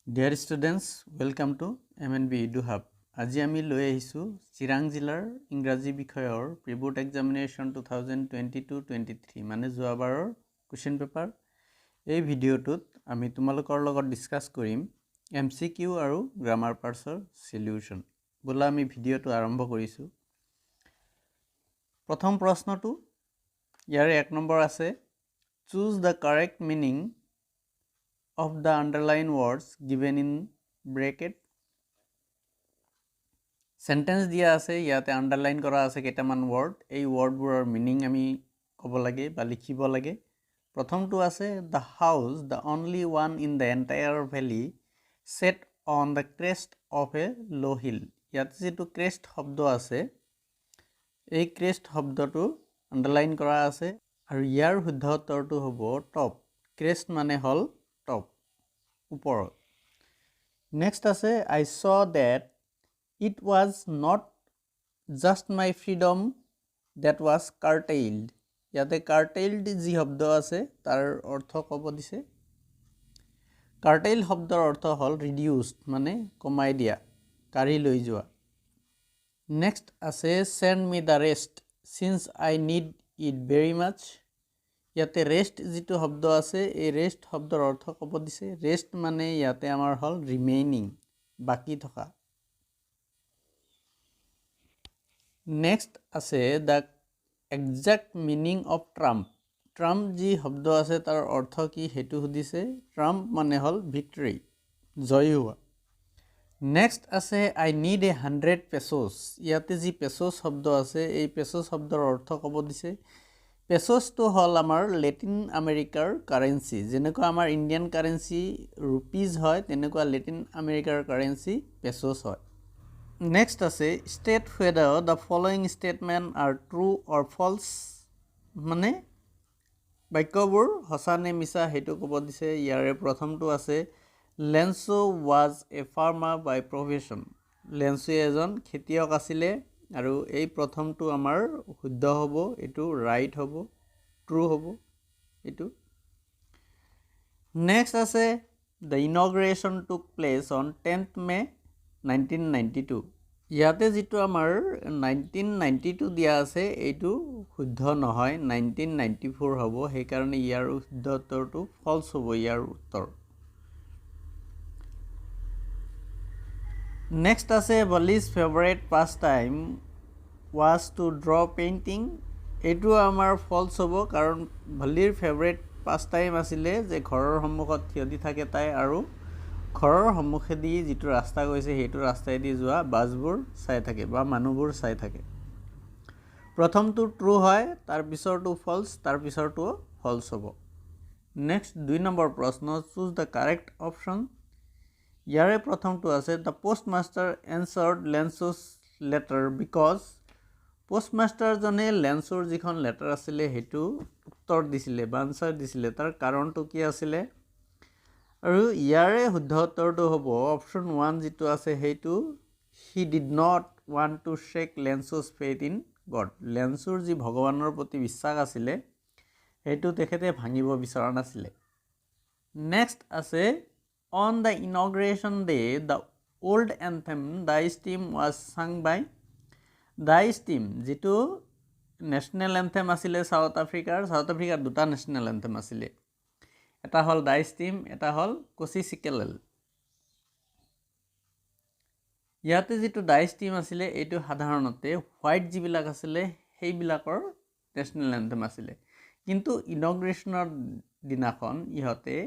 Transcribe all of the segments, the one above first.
Dear students, welcome to MNB Edu Hub. আজি আমি লৈ আহিছো চিৰাং জিলাৰ ইংৰাজী বিষয়ৰ প্ৰি-বোৰ্ড এক্সামিনেশ্যন 2022-23 মানে যোৱাবাৰৰ কোৱেশ্চন পেপাৰ। এই ভিডিঅ'টোত আমি তোমালোকৰ লগত ডিসকাস কৰিম MCQ আৰু গ্ৰামাৰ পাৰ্টছৰ সলিউশন। বলা আমি ভিডিঅ'টো আৰম্ভ কৰিছো। প্ৰথম প্ৰশ্নটো ইয়াৰে 1 নম্বৰ আছে choose the correct meaning of the underlined words given in bracket. Sentence দিয়া আছে ইয়াতে underline কৰা আছে কেইটামান word এই wordবোৰৰ meaning আমি ক'ব লাগে বা লিখিব লাগে। প্ৰথমটো আছে the house, the only one in the entire valley, set on the crest of a low hill. ইয়াতে যেটো crest শব্দ আছে এই crest শব্দটো underline কৰা আছে আৰু ইয়াৰ শুদ্ধ উত্তৰটো হ'ব top. Crest মানে হল top ওপৰত। Next আছে I saw that it was not just my freedom that was curtailed. ইয়াতে curtailed যি শব্দ আছে তাৰ অৰ্থ ক'ব দিছে। curtail শব্দৰ অৰ্থ হল reduced মানে কমাই দিয়া, কাঢ়ি লৈ যোৱা। Next আছে send me the rest since I need it very much. ইয়াতে rest যেটো শব্দ আছে এই rest শব্দৰ অৰ্থ ক'ব দিছে। rest মানে ইয়াতে আমাৰ হল remaining, বাকি থকা। Next আছে the exact meaning of trump. Trump যি শব্দ আছে তাৰ অৰ্থ কি হেতু সুধিছে। Trump মানে হল victory, জয় হোৱা। Next আছে I need 100 pesos. ইয়াতে যি pesos শব্দ আছে এই pesos শব্দৰ অৰ্থ ক'ব দিছে। pesos তো হল আমাৰ লেটিন আমেৰিকাৰ কাৰেন্সি, যেনেকৈ আমাৰ ইন্ডিয়ান কাৰেন্সি rupees হয় তেনেকুৱা লেটিন আমেৰিকাৰ কারেন্সি pesos হয়। Next আছে state whether the following statement are true or false. মানে বাক্যবোৰ সঁচা নে মিছা হেতু ক'ব দিছে। ইয়াৰে প্ৰথমটো আছে Lenso was a farmer by profession. Lenso এজন খেতিয়ক আছিলে আৰু এই প্ৰথমটো আমাৰ শুদ্ধ হ'ব, এটো right হ'ব, true হ'ব এটো। Next আছে the inauguration took place on 10th May 1992. ইয়াতে যেটো আমাৰ 1992 দিয়া আছে এইটো শুদ্ধ নহয়, 1994 হ'ব, সেই কাৰণে ইয়াৰ শুদ্ধ উত্তৰটো false হ'ব ইয়াৰ উত্তৰ। Next আছে Vali's favorite pastime was to draw painting. এইটো আমাৰ false হ'ব কাৰণ Valiৰ favorite pastime আছিলে যে ঘৰৰ সন্মুখত থিয়দি থাকে তাই আৰু ঘৰৰ সন্মুখেদি যেটো ৰাস্তা গৈছে হেতু ৰাস্তাইদি যোৱা বাছবোৰ চাই থাকে বা মানুহবোৰ চাই থাকে। প্ৰথমটো true হয়, তাৰ পিছৰটো false, তাৰ পিছৰটো false হ'ব। Next 2 নম্বৰ প্ৰশ্ন choose the correct option. ইয়াৰে প্ৰথমটো আছে the postmaster answered Lenso's letter because postmaster জনে লেন্সৰ যিখন লেটাৰ আছিলে হেতু উত্তৰ দিছিলে বা আনসাৰ দিছিলে, তাৰ কাৰণটো কি আছিলে। আৰু ইয়াৰে শুদ্ধ উত্তৰটো হ'ব অপচন 1 যেটো আছে হেতু he did not want to shake Lenso's faith in God. লেন্সৰ যি ভগৱানৰ প্ৰতি বিশ্বাস আছিলে হেতু তেখেতে ভাঙিব বিচৰা নাছিলে। Next আছে on the inauguration day the old anthem the steam was sung by. The steam যেটো ন্যাশনাল এন্থেম আছিলে সাউথ আফ্ৰিকাৰ দুটা ন্যাশনাল এন্থেম আছিলে, এটা হল the steam, এটা হল কোচি চিকেলেল। ইয়াতে যেটো the steam আছিলে এইটো সাধাৰণতে হোৱাইট যিবিলাক আছিলে সেইবিলাকৰ ন্যাশনাল এন্থেম আছিলে, কিন্তু ইনগ্ৰেশনৰ দিনাখন ইহতে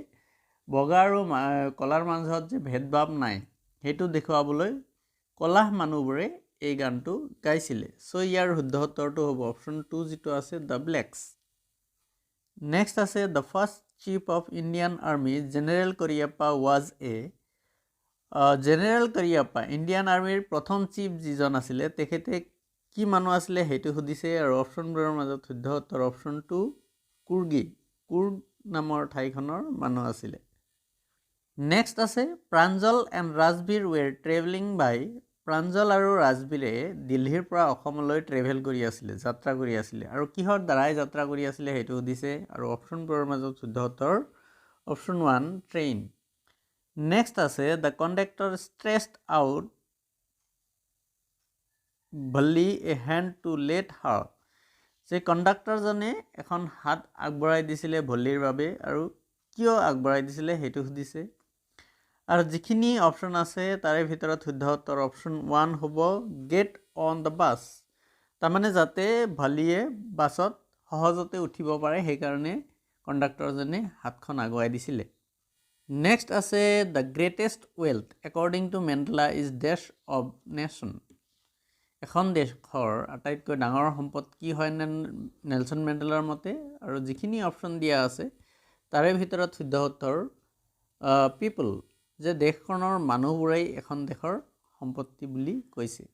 বগা আৰু কলাৰ মাজত যে ভেদভাৱ নাই হেতু দেখুৱাবলৈ কলাহ মানুহবোৰে এই গানটো গাইছিলে। সো ইয়াৰ শুদ্ধ উত্তৰটো হ'ব অপচন 2 যেটো আছে the blacks. Next আছে the first chief of Indian Army General Cariappa was a General Cariappa Indian আৰ্মিৰ প্ৰথম চিফ যিজন আছিলে তেখেতে কি মানুহ আছিলে হেতু সুধিছে আৰু অপচনবোৰৰ মাজত শুদ্ধ উত্তৰ অপচন 2 কুৰ্গী, কুৰ্গ নামৰ ঠাইখনৰ মানুহ আছিলে। Next আছে Pranjal and Rajbir were traveling by. Pranjal আৰু ৰাজবীৰে দিল্লীৰ পৰা অসমলৈ ট্ৰেভেল কৰি আছিল, যাত্ৰা কৰি আছিল আৰু কিহৰ দ্বাৰাই যাত্ৰা কৰি আছিল হেতু সুধিছে আৰু অপচনবোৰৰ মাজত শুদ্ধ উত্তৰ অপচন 1 ট্ৰেইন। নেক্সট আছে দ্য কণ্ডাক্টৰ ষ্ট্ৰেছড আউট ভলি এ হেণ্ড টু লেট হাৰ যে কণ্ডাক্টৰজনে এখন হাত আগবঢ়াই দিছিলে ভলিৰ বাবে আৰু কিয় আগবঢ়াই দিছিলে সেইটো সুধিছে আৰু যিখিনি অপশ্যন আছে তাৰে ভিতৰত শুদ্ধ উত্তৰ অপশ্যন 1 হ'ব গেট অন দ্য বাছ তাৰমানে যাতে ভলিয়ে বাছত সহজতে উঠিব পাৰে সেইকাৰণে কণ্ডাক্টৰজনে হাতখন আগুৱাই দিছিলে নেক্সট আছে the greatest wealth according to Mandela is dash of nation এখন দেশৰ আটাইতকৈ ডাঙৰ সম্পদ কি হয় নেলছন মেণ্ডেলাৰ মতে আৰু যিখিনি অপশ্যন দিয়া আছে তাৰে ভিতৰত শুদ্ধ উত্তৰ পিপল যে দেশখনৰ মানুহবোৰেই এখন দেশৰ সম্পত্তি বুলি কৈছে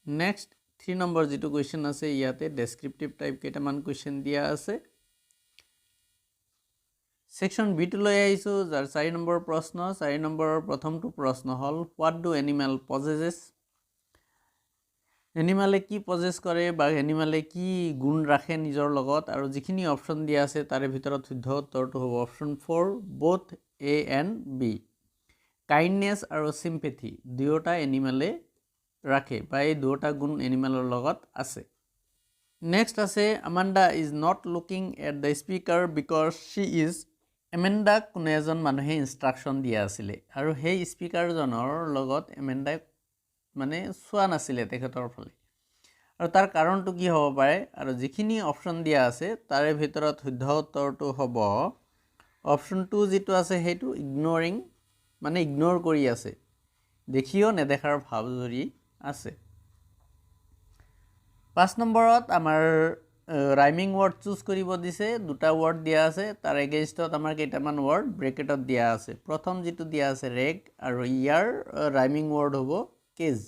নেক্সট 3 নম্বৰ যিটো কুৱেশ্যন আছে ইয়াতে ডেছক্ৰিপটিভ টাইপ কেইটামান কুৱেশ্যন দিয়া আছে সেকশন বি টো লৈ আহিছো যাৰ 4 নম্বৰ প্ৰশ্ন 4 নম্বৰৰ প্ৰথমটো প্ৰশ্ন হ'ল হোৱাট ডু এনিমেল পজেছেছ এনিমেলে কি পজেছ কৰে বা এনিমেলে কি গুণ ৰাখে নিজৰ লগত আৰু যিখিনি অপশ্যন দিয়া আছে তাৰে ভিতৰত শুদ্ধ উত্তৰটো হ'ব option 4 both A and B kindness আৰু চিম্পেথি দুয়োটা এনিমেলে ৰাখে বা এই দুয়োটা গুণ এনিমেলৰ লগত আছে নেক্সট আছে Amanda is not looking at the speaker because she is এমেণ্ডাক কোনো এজন মানুহে ইনষ্ট্ৰাকশ্যন দিয়া আছিলে আৰু সেই স্পীকাৰজনৰ লগত এমেণ্ডাক মানে চোৱা নাছিলে তেখেতৰ ফালে আৰু তাৰ কাৰণটো কি হ'ব পাৰে আৰু যিখিনি অপশ্যন দিয়া আছে তাৰে ভিতৰত শুদ্ধ উত্তৰটো হ'ব অপশ্যন 2 যিটো আছে সেইটো ইগনৰিং মানে ইগনোৰ কৰি আছে দেখিও নেদেখাৰ ভাৱ জৰি আছে 5 নম্বৰত আমাৰ ৰাইমিং ৱৰ্ড চুজ কৰিব দিছে দুটা ৱৰ্ড দিয়া আছে তাৰ এগেইনষ্টত আমাৰ কেইটামান ৱৰ্ড ব্ৰেকেটত দিয়া আছে প্ৰথম যিটো দিয়া আছে ৰেগ আৰু ইয়াৰ ৰাইমিং ৱৰ্ড হ'ব কেজ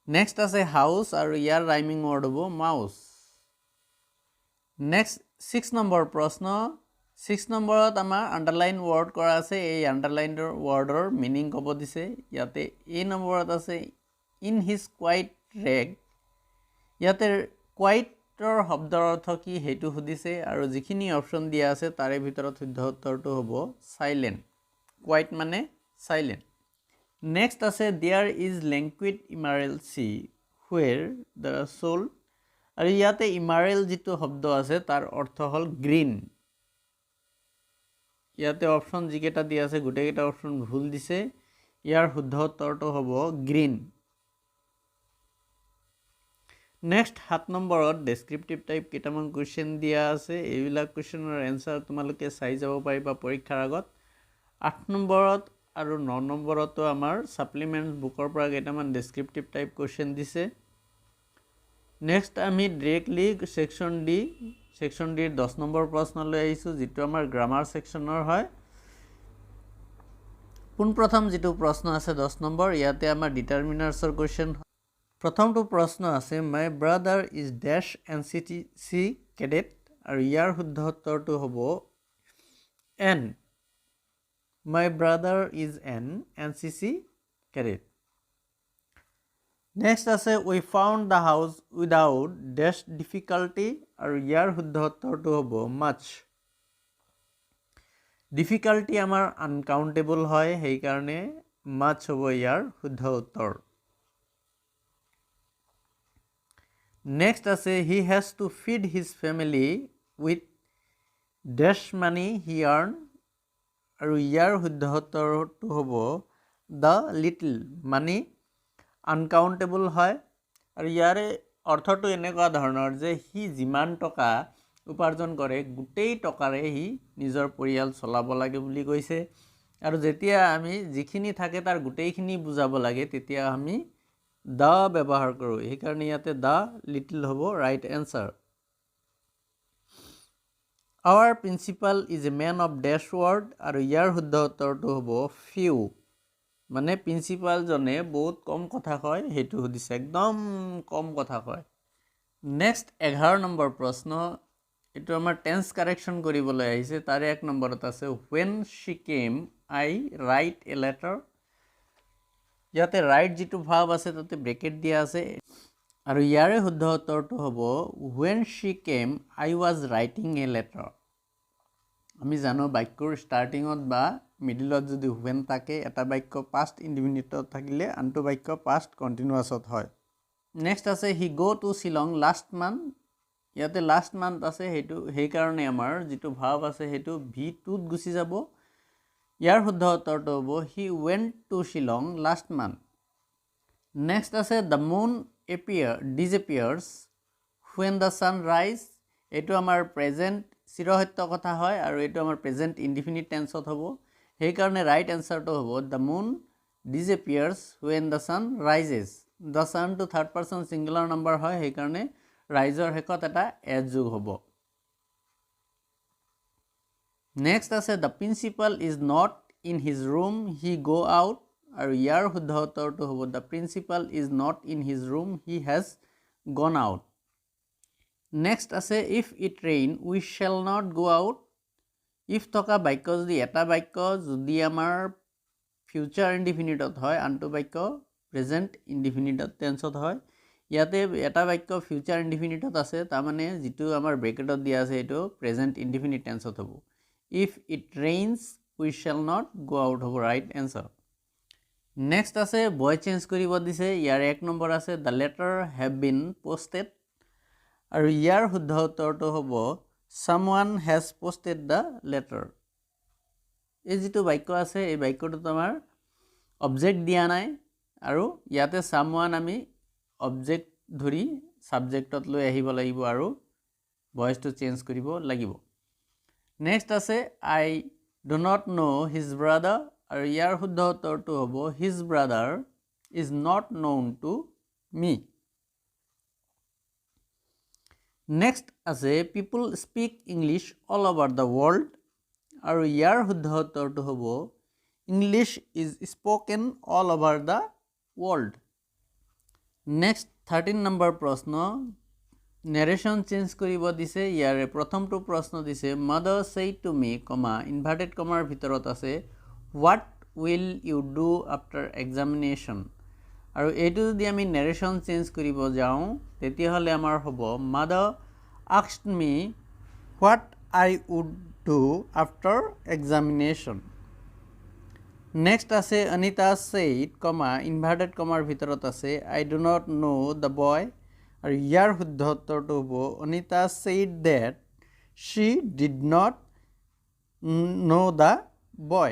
নেক্সট আছে হাউস আৰু ইয়াৰ ৰাইমিং ৱৰ্ড হ'ব মাউস নেক্সট 6 নম্বৰ প্ৰশ্ন 6 নম্বৰত আমাৰ আন্ডাৰলাইন ৱৰ্ড কৰা আছে এই আন্ডাৰলাইনৰ ৱৰ্ডৰ মিনিং ক'ব দিছে ইয়াতে এই নম্বৰত আছে ইন হিজ কোৱাইট ৰেগ ইয়াতে কোৱাইটৰ শব্দৰ অৰ্থ কি সেইটো সুধিছে আৰু যিখিনি অপশ্যন দিয়া আছে তাৰে ভিতৰত শুদ্ধ উত্তৰটো হ'ব সাইলেন্ট কোৱাইট মানে সাইলেন্ট নেক্সট আছে there is languid emerald sea where the soul আৰু ইয়াতে ইমাৰেল যিটো শব্দ আছে তাৰ অৰ্থ হ'ল গ্ৰীণ ইয়াতে অপশ্যন যিকেইটা দিয়া আছে গোটেইকেইটা অপশ্যন ভুল দিছে ইয়াৰ শুদ্ধ উত্তৰটো হ'ব গ্ৰীণ নেক্সট 7 নম্বৰত ডেছক্ৰিপটিভ টাইপ কেইটামান কুৱেশ্যন দিয়া আছে এইবিলাক কুৱেশ্যনৰ এনসাৰ তোমালোকে চাই যাব পাৰিবা পৰীক্ষাৰ আগত 8 নম্বৰত আৰু 9 নম্বৰতো আমাৰ সাপ্লিমেন্ট বুকৰ পৰা কেইটামান ডেছক্ৰিপটিভ টাইপ কুৱেশ্যন দিছে নেক্সট আমি ডাইৰেক্টলি সেকশন ডি 10 নম্বৰ প্ৰশ্নলৈ আহিছো যেটো আমাৰ গ্ৰামাৰ সেকশনৰ হয় পোনপ্ৰথম যেটো প্ৰশ্ন আছে 10 নম্বৰ ইয়াতে আমাৰ ডিটাৰমিনাৰ্ছৰ কুৱেশ্যন প্ৰথমটো প্ৰশ্ন আছে my brother is dash NCC cadet আৰু ইয়াৰ শুদ্ধ উত্তৰটো হ'ব an my brother is an NCC cadet next আছে we found the house without dash difficulty আৰু ইয়াৰ শুদ্ধ উত্তৰটো হ'ব মাছ ডিফিকাল্টি আমাৰ আনকাউন্টেবল হয় সেইকাৰণে মাছ হ'ব ইয়াৰ শুদ্ধ উত্তৰ নেক্সট আছে he has to feed his family with dash মানি হি আৰ্ন আৰু ইয়াৰ শুদ্ধ উত্তৰটো হ'ব দ্য লিটল মানি আনকাউন্টেবল হয় আৰু ইয়াৰে অৰ্থটো এনেকুৱা ধৰণৰ যে হি যিমান টকা উপাৰ্জন কৰে গোটেই টকাৰে হি নিজৰ পৰিয়াল চলাব লাগে বুলি কৈছে আৰু যেতিয়া আমি যিখিনি থাকে তাৰ গোটেইখিনি বুজাব লাগে তেতিয়া আমি দা ব্যৱহাৰ কৰোঁ সেইকাৰণে ইয়াতে দা লিটল হ'ব right answer our principal is a man of dash word আৰু ইয়াৰ শুদ্ধ উত্তৰটো হ'ব ফিউ মানে প্ৰিন্সিপাল জনে বহুত কম কথা কয় হেতু সুধিছে একদম কম কথা কয় নেক্সট 11 নম্বৰ প্ৰশ্ন এটো আমাৰ টেন্স কাৰেকশন কৰিবলৈ আহিছে তাৰে 1 নম্বৰত আছে when she came I write a letter ইয়াতে ৰাইট যেটো ভাব আছে তাতে ব্ৰেকেট দিয়া আছে আৰু ইয়াৰে শুদ্ধ উত্তৰটো হ'ব when she came I was writing a letter আমি জানো বাক্যৰ ষ্টাৰ্টিঙত বা মিডিলত যদি when থাকে এটা বাক্য past indefinite থাকিলে আনটো বাক্য past continuousত হয় নেক্সট আছে he go to Shillong last month ইয়াতে লাষ্ট মান্থ আছে হেতু হেই কাৰণে আমাৰ যেটো ভাব আছে হেতু V2 ত গুছি যাব ইয়াৰ শুদ্ধ উত্তৰটো হ'ব হি went to Shillong last month next আছে the moon disappears when the sun rise এটো আমাৰ প্ৰেজেন্ট চিৰসত্য কথা হয় আৰু এটো আমাৰ প্ৰেজেন্ট ইনডিফিনিট টেন্সত হ'ব হেই কাৰণে ৰাইট আনসাৰটো হ'ব the moon disappears when the sun rises the sun to third person singular number হয় হেই কাৰণে ৰাইজৰ হেকত এটা s যোগ হ'ব নেক্সট আছে the principal is not in his room he go out আৰু ইয়াৰ শুদ্ধ উত্তৰটো হ'ব the principal is not in his room he has gone out next আছে if it rain we shall not go out if থকা বাক্য যদি এটা বাক্য যদি আমাৰ ফিউচাৰ ইনডিফিনিটত হয় আনটো বাক্য প্ৰেজেন্ট ইনডিফিনিট টেন্সত হয় ইয়াতে এটা বাক্য ফিউচাৰ ইনডিফিনিটত আছে তাৰ মানে যেটো আমাৰ ব্ৰেকেটত দিয়া আছে এটো প্ৰেজেন্ট ইনডিফিনিট টেন্সত হ'ব if it rains we shall not go out হ'ব ৰাইট আনসাৰ নেক্সট আছে বয় চেঞ্জ কৰিব দিছে ইয়াৰ এক নম্বৰ আছে the letter have been posted আৰু ইয়াৰ শুদ্ধ উত্তৰটো হ'ব someone has posted the letter এই যেটো বাক্য আছে এই বাক্যটো তোমাৰ অবজেক্ট দিয়া নাই আৰু ইয়াতে someone আমি অবজেক্ট ধৰি সাবজেক্টত লৈ আহিব লাগিব আৰু ভয়েসটো চেঞ্জ কৰিব লাগিব নেক্সট আছে I do not know his brother আৰু ইয়াৰ শুদ্ধ উত্তৰটো হ'ব his brother is not known to me next আছে people speak English all over the world আৰু ইয়াৰ শুদ্ধ উত্তৰটো হ'ব English is spoken all over the world next 13 number প্ৰশ্ন narration চেঞ্জ কৰিব দিছে ইয়াৰে প্ৰথমটো প্ৰশ্ন দিছে mother said to me inverted comma ভিতৰত আছে what will you do after examination আৰু এইটো যদি আমি narration চেঞ্জ কৰিব যাও তেতিয়া হলে আমাৰ হ'ব mother asked me what I would do after examination next আছে Anita said inverted comma ভিতৰত আছে I do not know the boy আৰু ইয়াৰ শুদ্ধ উত্তৰটো হ'ব Anita said that she did not know the boy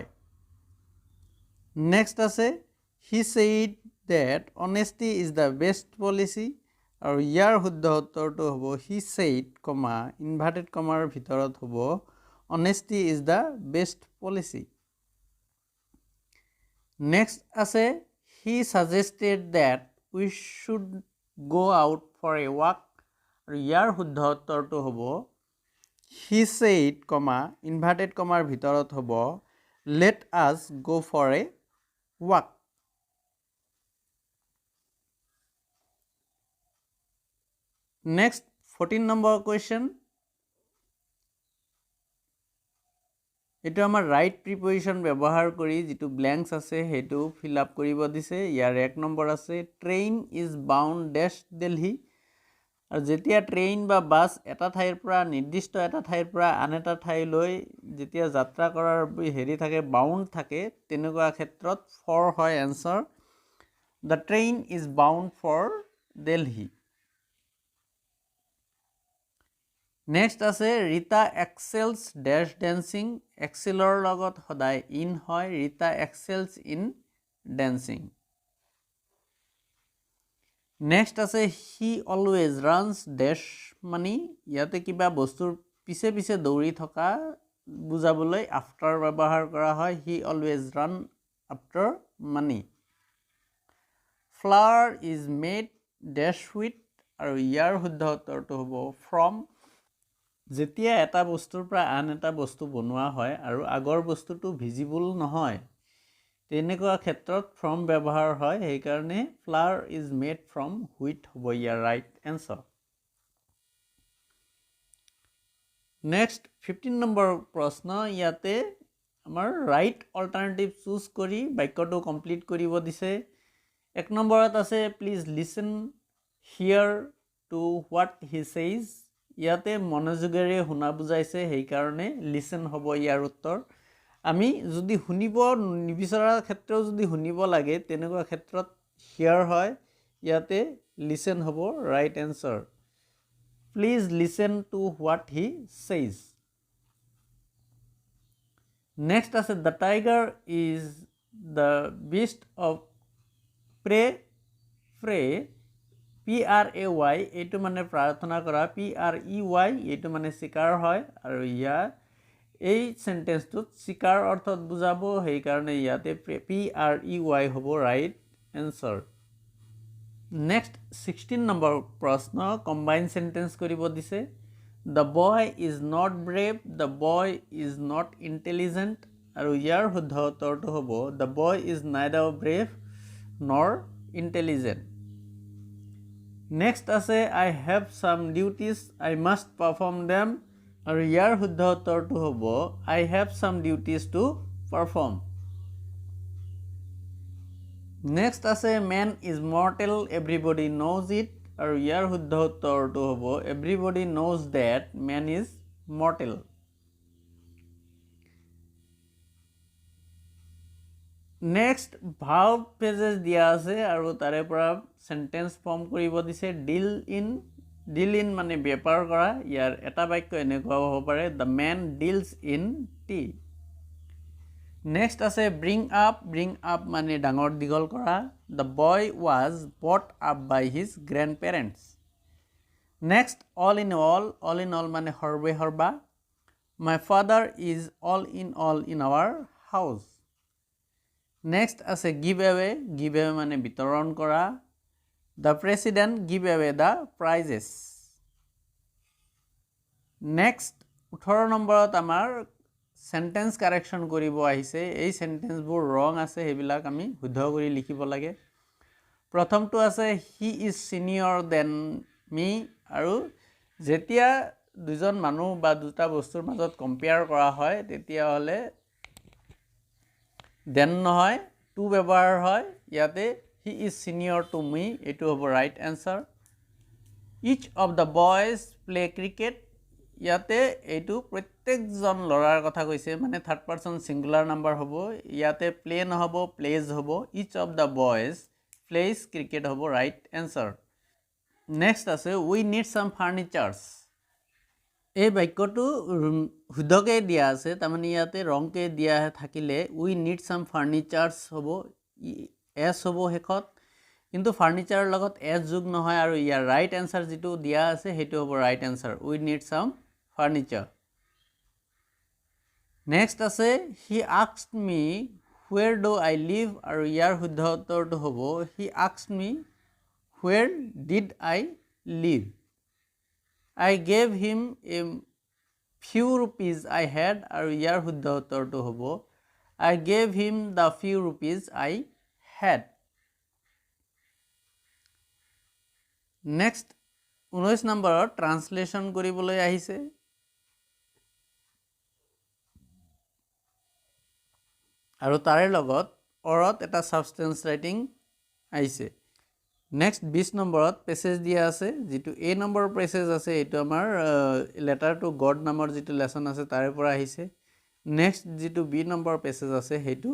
next আছে he said that honesty is the best policy আৰু ইয়াৰ শুদ্ধ উত্তৰটো হ'ব he said inverted comma ভিতৰত হ'ব honesty is the best policy next আছে he suggested that we should go out for a walk আৰু ইয়াৰ শুদ্ধ উত্তৰটো হ'ব he said inverted comma ভিতৰত হ'ব let us go for a walk next 14 number question এটো আমাৰ ৰাইট প্ৰিপজিশন ব্যৱহাৰ কৰি যেটো ব্ল্যাঙ্কস আছে হেতু ফিল আপ কৰিব দিছে ইয়াৰ এক নম্বৰ আছে train is bound dash Delhi আৰু যেতিয়া ট্ৰেইন বা বাস এটা ঠাইৰ পৰা নিৰ্দিষ্ট এটা ঠাইৰ পৰা আন এটা ঠাইলৈ যেতিয়া যাত্ৰা কৰাৰ হেৰি থাকে বাউন্ড থাকে তেনেকুৱা ক্ষেত্ৰত ফৰ হয় answer the train is bound for Delhi next আছে Rita excels dash dancing excelৰ লগত সদায় in হয় Rita excels in dancing next আছে he always runs dash money ইয়াতে কিবা বস্তুৰ পিছে পিছে দৌৰি থকা বুজাবলৈ after ব্যৱহাৰ কৰা হয় he always run after money flour is made dash with আৰু ইয়াৰ শুদ্ধ উত্তৰটো হ'ব from যেতিয়া এটা বস্তুৰ পৰা আন এটা বস্তু বনোৱা হয় আৰু আগৰ বস্তুটো ভিজিবল নহয় তেনেকুৱা ক্ষেত্ৰত from ব্যৱহাৰ হয় সেই কাৰণে flour is made from wheat হ'ব ইয়াৰ ৰাইট আনসাৰ নেক্সট 15 নম্বৰ প্ৰশ্ন ইয়াতে আমাৰ ৰাইট অল্টাৰনেটিভ চুজ কৰি বাক্যটো কমপ্লিট কৰিব দিছে এক নম্বৰত আছে please listen here to what he says ইয়াতে মনোযোগেৰে শুনা বুজাইছে সেইকাৰণে লিসেন হ'ব ইয়াৰ উত্তৰ আমি যদি শুনিব নিবিচৰা ক্ষেত্ৰত যদি শুনিব লাগে তেনেকুৱা ক্ষেত্ৰত হিয়াৰ হয় ইয়াতে লিসেন হ'ব right answer please listen to what he says next আছে the tiger is the beast of prey PRAY এইটো মানে প্ৰাৰ্থনা কৰা PREY এইটো মানে শিকাৰ হয় আৰু ইয়াৰ এই সেন্টেন্সটোত শিকাৰ অৰ্থত বুজাব সেই কাৰণে ইয়াতে PREY হ'ব ৰাইট এনসাৰ নেক্সট 16 নম্বৰ প্ৰশ্ন কম্বাইন সেন্টেন্স কৰিব দিছে The boy is not brave, the boy is not intelligent আৰু ইয়াৰ শুদ্ধ উত্তৰটো হ'ব The boy is neither brave nor intelligent Next আছে I have some duties I must perform them আৰু ইয়াৰ শুদ্ধ উত্তৰটো হ'ব I have some duties to perform Next আছে man is mortal everybody knows it আৰু ইয়াৰ শুদ্ধ উত্তৰটো হ'ব everybody knows that man is mortal Next verb phrases দিয়া আছে আৰু তাৰে পৰা সেন্টেন্স ফৰ্ম কৰিব দিছে deal in মানে বেপাৰ কৰা ইয়াৰ এটা বাক্য এনেকুৱা হ'ব পাৰে the man deals in tea Next আছে bring up মানে ডাঙৰ দীঘল কৰা the boy was brought up by his grandparents Next all in all মানে সৰ্বে সৰ্বা my father is all in our house Next আছে give away মানে বিতৰণ কৰা The president give away the prizes Next 18 নম্বৰত আমাৰ সেন্টেন্স কাৰেকশন কৰিব আহিছে এই সেন্টেন্সবোৰ ৰং আছে হেবিলাক আমি শুদ্ধ কৰি লিখিব লাগে প্ৰথমটো আছে he is senior than me আৰু যেতিয়া দুজন মানুহ বা দুটা বস্তুৰ মাজত কম্পেয়াৰ কৰা হয় তেতিয়া হলে then নহয় to ব্যৱহাৰ হয় ইয়াতে he is senior to me এটো হ'ব right answer each of the boys play cricket ইয়াতে এটো প্ৰত্যেকজন লৰাৰ কথা কৈছে মানে থাৰ্ড পাৰসন সিঙ্গুলাৰ নাম্বাৰ হ'ব ইয়াতে প্লে নহব প্লেজ হ'ব each of the boys plays cricket হ'ব right answer next আছে we need some furnitures এই বাক্যটো শুদ্ধকে দিয়া আছে তাৰমানে ইয়াতে ৰংকে দিয়া থাকিলে we need some furnitures হ'ব s হ'ব হেকত কিন্তু ফাৰ্নিচাৰ লগত s যোগ নহয় আৰু ইয়াৰ ৰাইট আনসাৰ যেটো দিয়া আছে হেতু হ'ব right answer we need some furniture next আছে he asked me where do I live আৰু ইয়াৰ শুদ্ধ উত্তৰটো হ'ব he asked me where did I live I gave him a few rupees I had আৰু ইয়াৰ শুদ্ধ উত্তৰটো হ'ব I gave him the few rupees I had next 19 নম্বৰত ট্ৰান্সলেচন কৰিবলৈ আহিছে আৰু তাৰে লগত অৰত এটা সাবস্টেন্স ৰাইটিং আহিছে নেক্সট 20 নম্বৰত পেছেজ দিয়া আছে যেটো এ নম্বৰ পেছেজ আছে এটো আমাৰ লেটাৰ টু গড নামৰ যেটো লেসন আছে তাৰে পৰা আহিছে নেক্সট যেটো বি নম্বৰ পেছেজ আছে হেতু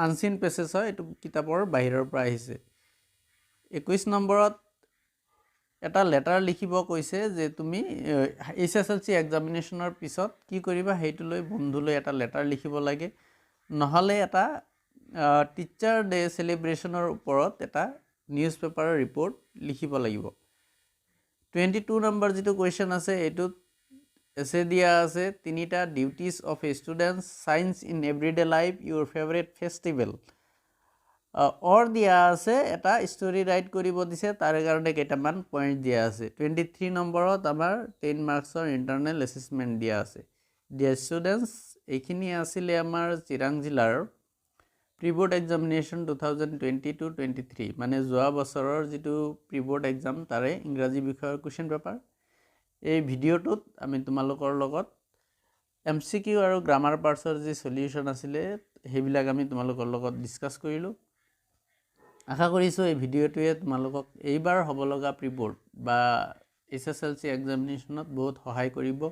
আনসিন পেছেজ হয় এটো কিতাপৰ বাহিৰৰ পৰা আহিছে 21 নম্বৰত এটা লেটাৰ লিখিব কৈছে যে তুমি HSLC এক্সামিনেশনৰ পিছত কি কৰিবা হেতু লৈ বন্ধুলৈ এটা লেটাৰ লিখিব লাগে নহলে এটা টিচাৰ ডে সেলিব্ৰেশনৰ ওপৰত এটা নিউজ পেপাৰৰ ৰিপৰ্ট লিখিব লাগিব 22 নম্বৰ যেটো কোৱেশ্চন আছে এটো এসে দিয়া আছে তিনিটা duties of a student science in everyday life your favourite festival or দিয়া আছে এটা স্টোৰি ৰাইট কৰিব দিছে তাৰে কাৰণে কেইটামান পইণ্ট দিয়া আছে 23 নম্বৰত আমাৰ 10 মাৰ্কছৰ ইন্টাৰনেল অ্যাসেসমেন্ট দিয়া আছে ডিয়াৰ ষ্টুডেন্টস এইখিনি আছিল আমাৰ চিৰাং জিলাৰ প্ৰি-বোৰ্ড এক্সামিনেশন 2022-23 মানে যোৱা বছৰৰ যেটো প্ৰি-বোৰ্ড এক্সাম তাৰে ইংৰাজী বিষয়ৰ কোৱেশ্চন পেপাৰ এই ভিডিওটোত আমি তোমালোকৰ লগত MCQ আৰু গ্ৰামাৰ পাৰ্টছৰ যে সলিউশন আছিল হেবিলাক আমি তোমালোকৰ লগত ডিসকাস কৰিলো আশা কৰিছো এই ভিডিওটোৱে তোমালোকক এইবাৰ হ'ব লগা প্ৰি-বোৰ্ড বা HSLC এক্সামিনেশ্যনত বহুত সহায় কৰিব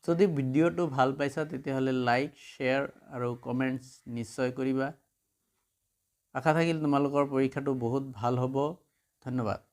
যদি ভিডিঅ'টো ভাল পাইছা তেতিয়াহ'লে লাইক শ্বেয়াৰ আৰু কমেণ্টছ নিশ্চয় কৰিবা আশা থাকিল তোমালোকৰ পৰীক্ষাটো বহুত ভাল হ'ব ধন্যবাদ